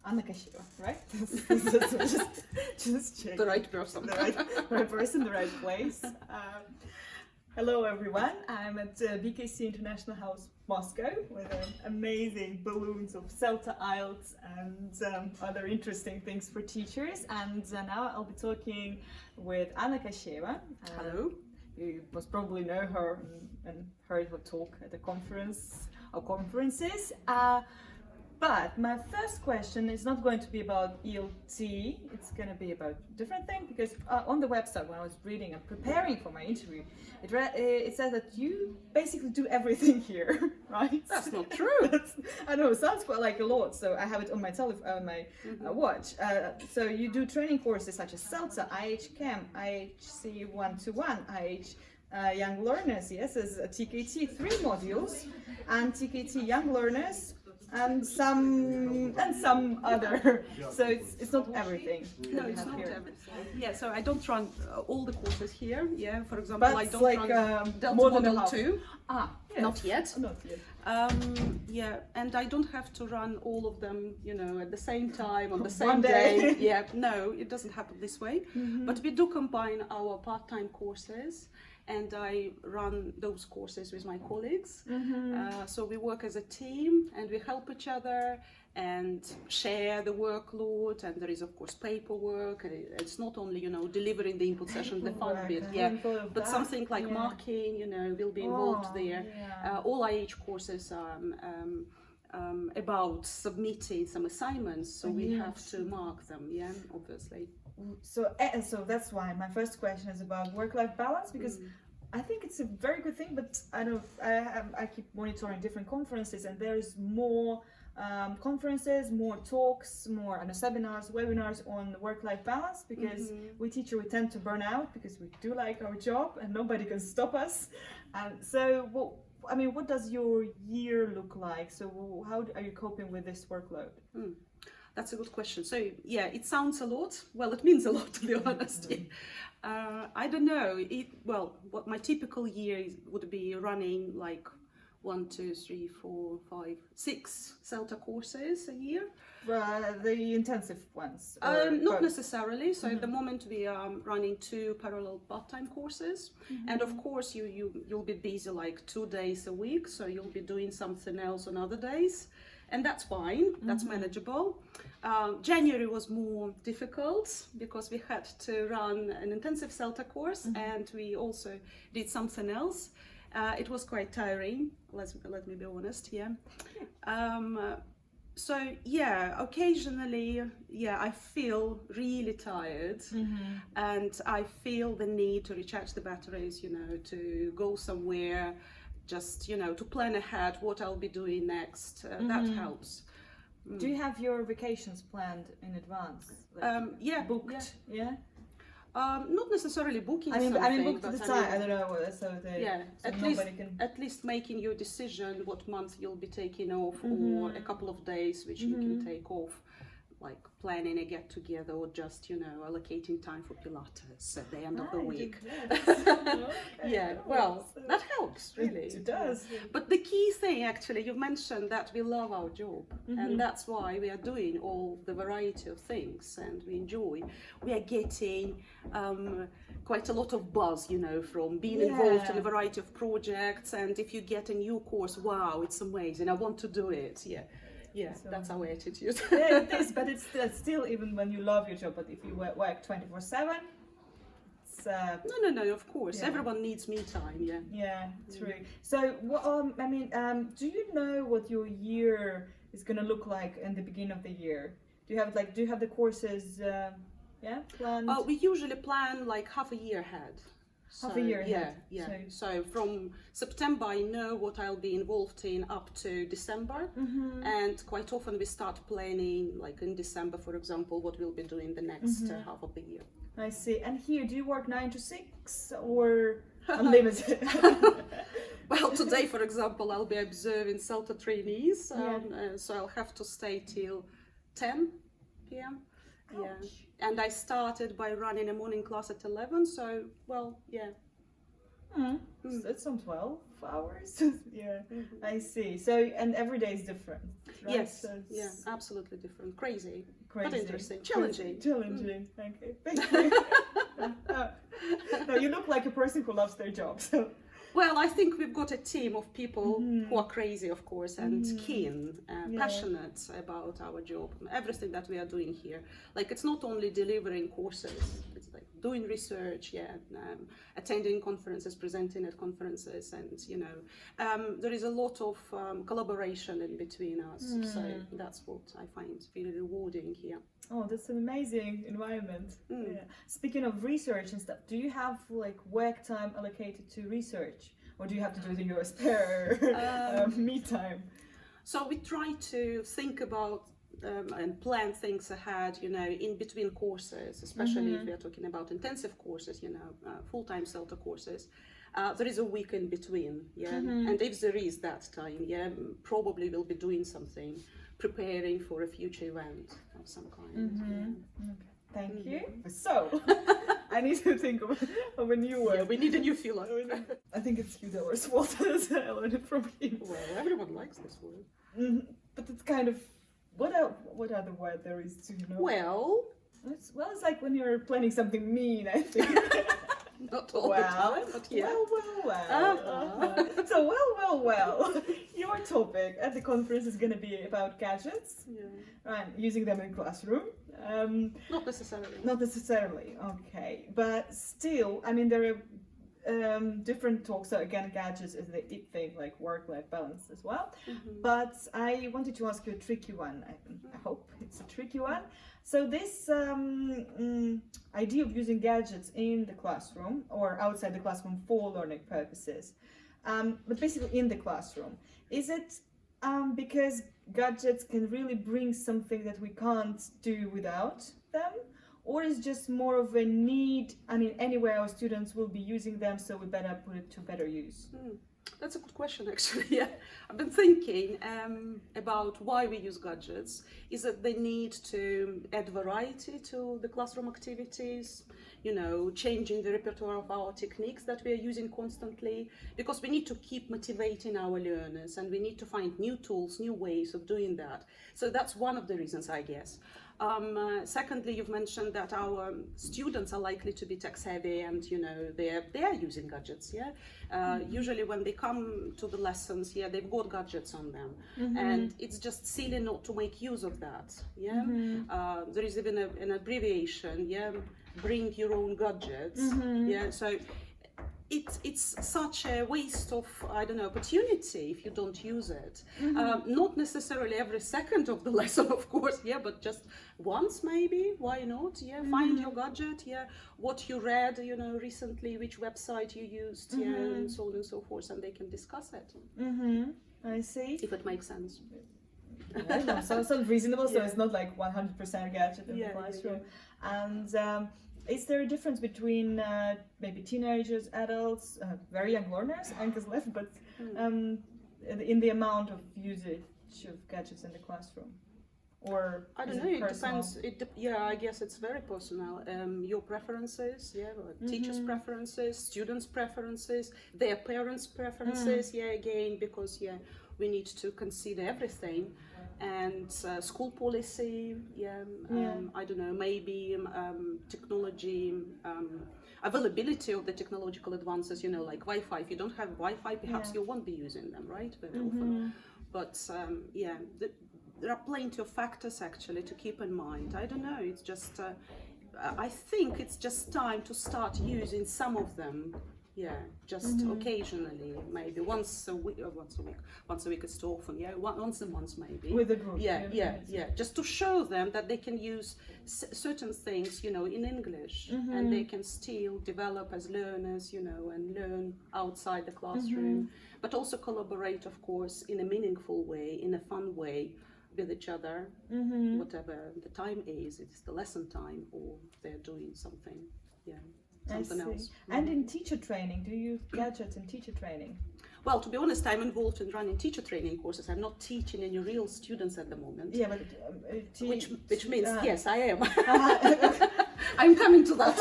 Anita Modestova, right? just check. The right person. The right person, the right place. Hello everyone, I'm at BKC International House Moscow with amazing balloons of Celta IELTS and other interesting things for teachers. And now I'll be talking with Anita Modestova. Hello. You must probably know her and heard her talk at the conference or conferences. But my first question is not going to be about ELT, it's going to be about a different thing, because on the website when I was reading and preparing for my interview, it says that you basically do everything here, right? That's not true. I know, it sounds quite like a lot, so I have it on my watch. So you do training courses such as CELTA, IH Chem, IHC 1-to-1, IH Young Learners, yes, as a TKT 3 modules, and TKT Young Learners, and some other. So it's not everything. No, it's not everything. Yeah, so I don't run all the courses here. Yeah, for example, But I don't like, run Delta more than Model half. 2. Yes. Not yet. Not yet. Yeah, and I don't have to run all of them, you know, at the same time on the One same day. day. Yeah, no, it doesn't happen this way. But we do combine our part-time courses, and I run those courses with my colleagues. So we work as a team and we help each other and share the workload, and there is of course paperwork. It's not only, you know, delivering the input session, the fun bit, but something like marking, you know, will be involved there. All IH courses are about submitting some assignments, so we have to mark them, obviously. So that's why my first question is about work-life balance, because I think it's a very good thing, but I know I keep monitoring different conferences, and there's more conferences, more talks, more seminars, webinars on work-life balance, because we teachers, we tend to burn out because we do like our job and nobody can stop us. So what does your year look like? So how are you coping with this workload? That's a good question. So yeah, it sounds a lot. Well, it means a lot, to be honest. I don't know. What my typical year would be running like 1, 2, 3, 4, 5, 6 CELTA courses a year. The intensive ones? Not necessarily. So at the moment we are running 2 parallel part-time courses, and of course you'll be busy like 2 days a week, so you'll be doing something else on other days. And that's fine, that's manageable. January was more difficult because we had to run an intensive CELTA course, and we also did something else. It was quite tiring, let me be honest, so yeah, occasionally, I feel really tired, and I feel the need to recharge the batteries, you know, to go somewhere, just, you know, to plan ahead what I'll be doing next. That helps. Do you have your vacations planned in advance? Like booked? Yeah. Not necessarily booking. I mean booked but the time. I don't know. So at least making your decision what month you'll be taking off, or a couple of days which you can take off, like planning a get together, or just, you know, allocating time for Pilates at the end of the week. Well, that helps really. It does. But the key thing, actually, you mentioned that we love our job, and that's why we are doing all the variety of things, and we enjoy. We are getting quite a lot of buzz, you know, from being involved in a variety of projects, and if you get a new course, wow, it's amazing, I want to do it. So, that's our attitude. Yeah, it is, but it's still, even when you love your job, but if you work 24/7, it's no, of course, everyone needs me time. Yeah, true. So do you know what your year is going to look like in the beginning of the year? Do you have the courses planned? We usually plan like half a year ahead. Half a year ahead. So from September I know what I'll be involved in up to December, and quite often we start planning, like in December, for example, what we'll be doing the next half of the year. I see. And here, do you work 9 to 6 or unlimited? Well, today, for example, I'll be observing CELTA trainees, so I'll have to stay till 10 p.m. And I started by running a morning class at 11, so, well, That's some 12 hours. Yeah, I see. So, and every day is different, right? Yes, So it's yeah, absolutely different. Crazy, crazy. but interesting, challenging. Challenging. Okay, thank you. No, you look like a person who loves their job. So. Well, I think we've got a team of people who are crazy, of course, and keen, passionate about our job, everything that we are doing here. Like, it's not only delivering courses, it's like doing research, attending conferences, presenting at conferences, and, there is a lot of collaboration in between us. So that's what I find really rewarding here. Oh, that's an amazing environment. Yeah. Speaking of research and stuff, do you have like work time allocated to research, or do you have to do it in your spare me time? So we try to think about and plan things ahead, in between courses, especially if we are talking about intensive courses, full-time CELTA courses. There is a week in between, and if there is that time, probably we'll be doing something, preparing for a future event of some kind. Okay. Thank you. So, I need to think of a new word. Yeah, we need a new filler. I think it's Hudeller's fault. I learned it from him. Well, everyone likes this word. But it's kind of, what other word there is to, Well, it's like when you're planning something mean, I think. Not all the time, but yeah. Well. So, well. Your topic at the conference is going to be about gadgets, right? Using them in classroom. Not necessarily. Not necessarily, okay. But still, I mean, there are different talks. So again, gadgets is the big thing, like work-life balance as well. But I wanted to ask you a tricky one. I hope it's a tricky one. So this idea of using gadgets in the classroom or outside the classroom for learning purposes, but basically in the classroom, is it because gadgets can really bring something that we can't do without them? Or is just more of a need? I mean, anyway, our students will be using them, so we better put it to better use. That's a good question, actually. Yeah, I've been thinking about why we use gadgets. Is it the need to add variety to the classroom activities? Changing the repertoire of our techniques that we are using constantly, because we need to keep motivating our learners and we need to find new tools, new ways of doing that. So that's one of the reasons, I guess. Secondly, you've mentioned that our students are likely to be tech savvy and, they are using gadgets, Usually when they come to the lessons, they've got gadgets on them. And it's just silly not to make use of that, There is even an abbreviation, bring your own gadgets, So it's such a waste of, opportunity if you don't use it. Not necessarily every second of the lesson, of course, but just once maybe, why not? Find your gadget, what you read, recently, which website you used, and so on and so forth, and they can discuss it. I see. If it makes sense. So reasonable, so it's not like 100% gadget in the classroom. And is there a difference between maybe teenagers, adults, very young learners, Anka's left, but in the amount of usage of gadgets in the classroom? Or I don't know, it depends. I guess it's very personal. Your preferences, teachers' preferences, students' preferences, their parents' preferences, again, because we need to consider everything. And school policy, I don't know, maybe technology, availability of the technological advances, like Wi-Fi. If you don't have Wi-Fi, perhaps you won't be using them, right, very often. But there are plenty of factors actually to keep in mind. I don't know, it's just, I think it's just time to start using some of them. Just occasionally, maybe once a week is too often. Once a month maybe. With a group. Just to show them that they can use certain things, in English, and they can still develop as learners, and learn outside the classroom, but also collaborate, of course, in a meaningful way, in a fun way, with each other, whatever the time is. It's the lesson time, or they're doing something. Something else. And in teacher training, do you use gadgets in teacher training? Well, to be honest, I'm involved in running teacher training courses. I'm not teaching any real students at the moment. Yeah, but which means yes, I am. I'm coming to that.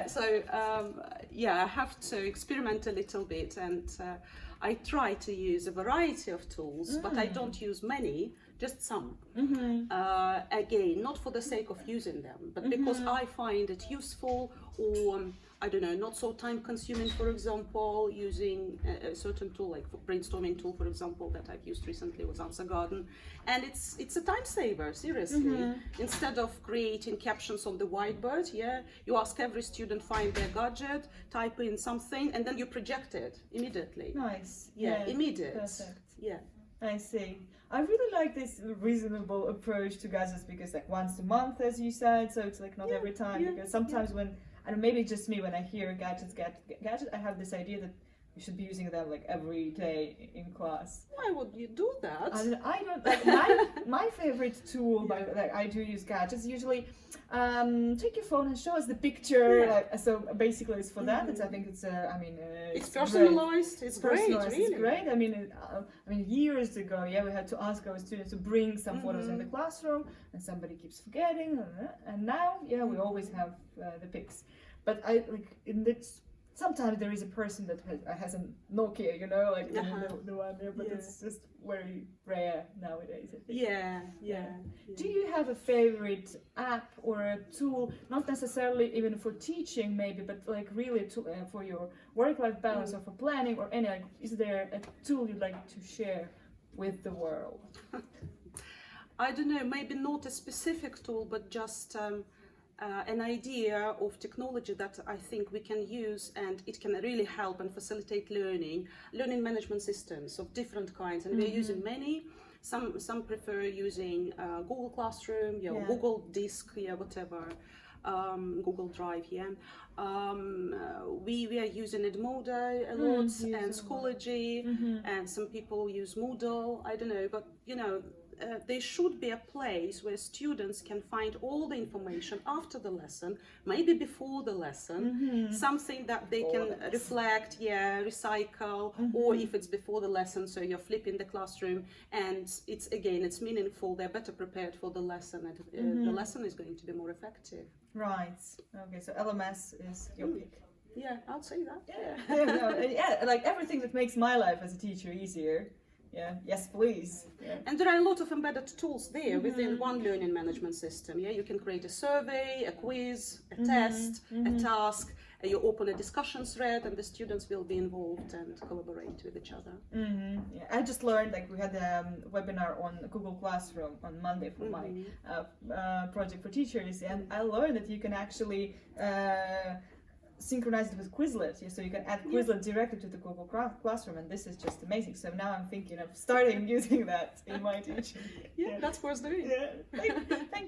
So yeah, I have to experiment a little bit, and I try to use a variety of tools, but I don't use many, just some. Again, not for the sake of using them, but because I find it useful, or I don't know, not so time consuming. For example, using a certain tool, like brainstorming tool, for example, that I've used recently was Answer Garden, and it's a time saver, seriously. Instead of creating captions on the whiteboard, yeah, you ask every student find their gadget, type in something, and then you project it immediately. Nice. Yeah, immediate. Perfect. Yeah. I see. I really like this reasonable approach to gadgets, because like once a month, as you said, so it's like not every time, because sometimes when, I don't know, maybe it's just me, when I hear gadget, I have this idea that you should be using them like every day in class. Why would you do that? I don't like my favorite tool, like I do use gadgets usually. Take your phone and show us the picture. So basically, it's for that. I think it's it's personalized. Great. It's great. Really. It's great. I mean, years ago, we had to ask our students to bring some photos in the classroom, and somebody keeps forgetting. And now, we always have the pics. But I like in this. Sometimes there is a person that has a Nokia, like the one there, but it's just very rare nowadays, I think. Yeah. Do you have a favorite app or a tool, not necessarily even for teaching maybe, but like really for your work-life balance or for planning or any, like, is there a tool you'd like to share with the world? I don't know, maybe not a specific tool, but just an idea of technology that I think we can use, and it can really help and facilitate learning management systems of different kinds, and we're using many. Some prefer using Google Classroom, Google Disk, whatever, Google Drive. We are using Edmodo a lot, and Schoology, and some people use Moodle. I don't know, but there should be a place where students can find all the information after the lesson, maybe before the lesson, something that they can reflect, recycle, or if it's before the lesson, so you're flipping the classroom, and it's meaningful, they're better prepared for the lesson, and the lesson is going to be more effective. Right. Okay, so LMS is your pick. Yeah, I'll say that. Like everything that makes my life as a teacher easier. Yes, please. And there are a lot of embedded tools there within one learning management system. You can create a survey, a quiz, a test, a task. You open a discussion thread, and the students will be involved and collaborate with each other. I just learned, like, we had a webinar on Google Classroom on Monday for my project for teachers, and I learned that you can actually synchronize it with Quizlet, so you can add Quizlet directly to the Google Classroom, and this is just amazing. So now I'm thinking of starting using that in my teaching. That's worth doing. Thank